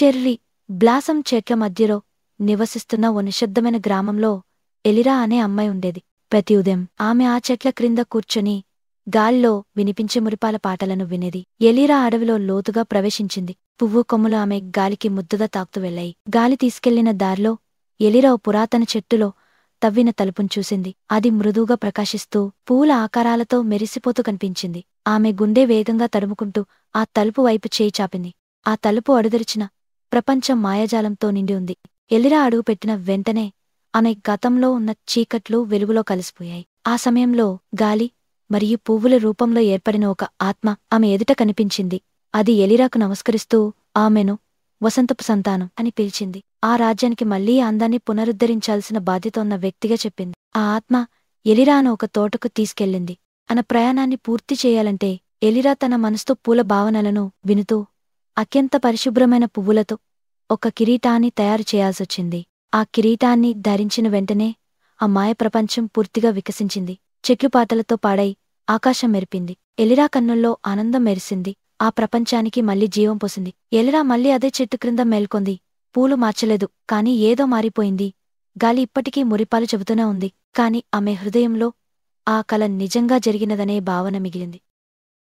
Cherry blossom చెట్ల మధ్యలో నివసిస్తున్న ఓ నిశ్శబ్దమైన గ్రామంలో ఎలిరా అనే అమ్మాయి ఉండేది. ప్రతి ఉదయం ఆమె ఆ చెట్ల క్రింద కూర్చొని గాలిలో వినిపించే మురిపాల పాటలను వినేది. ఎలిరా అడవిలో లోతుగా ప్రవేశించింది. పువ్వు కొమ్ములు ఆమె గాలికి ముద్దుగా తాకుతూ వెళ్లాయి. గాలి తీసుకెళ్లిన దారిలో ఎలిరా ఓ పురాతన చెట్టులో తవ్విన తలుపును చూసింది. అది మృదువుగా ప్రకాశిస్తూ పూల ఆకారాలతో మెరిసిపోతూ కనిపించింది. ఆమె గుండె వేగంగా తడుముకుంటూ ఆ తలుపు వైపు చేయి చాపింది. ఆ తలుపు అడుదెరిచిన ప్రపంచం మాయాజాలంతో నిండి ఉంది. ఎలిరా అడుగుపెట్టిన వెంటనే ఆమె గతంలో ఉన్న చీకట్లు వెలుగులో కలిసిపోయాయి. ఆ సమయంలో గాలి మరియు పువ్వుల రూపంలో ఏర్పడిన ఒక ఆత్మ ఆమె ఎదుట కనిపించింది. అది ఎలిరాకు నమస్కరిస్తూ ఆమెను వసంతపు సంతానం అని పిలిచింది. ఆ రాజ్యానికి మళ్లీ అందాన్ని పునరుద్ధరించాల్సిన బాధ్యత ఉన్న వ్యక్తిగా చెప్పింది. ఆ ఆత్మ ఎలిరాను ఒక తోటకు తీసుకెళ్ళింది. తన ప్రయాణాన్ని పూర్తి చేయాలంటే ఎలిరా తన మనసుతో పూల భావనలను వినుతూ అత్యంత పరిశుభ్రమైన పువ్వులతో ఒక కిరీటాన్ని తయారు చేయాల్సొచ్చింది. ఆ కిరీటాన్ని ధరించిన వెంటనే ఆ మాయ ప్రపంచం పూర్తిగా వికసించింది. చెట్లు పాటలతో పాడై ఆకాశం మెరిపింది. ఎలిరా కన్నుల్లో ఆనందం మెరిసింది. ఆ ప్రపంచానికి మళ్లీ జీవం పోసింది. ఎలిరా మళ్లీ అదే చెట్టు క్రింద మేల్కొంది. పూలు మార్చలేదు, కాని ఏదో మారిపోయింది. గాలి ఇప్పటికీ మురిపాలు చెబుతూనే ఉంది. కాని ఆమె హృదయంలో ఆ కల నిజంగా జరిగినదనే భావన మిగిలింది.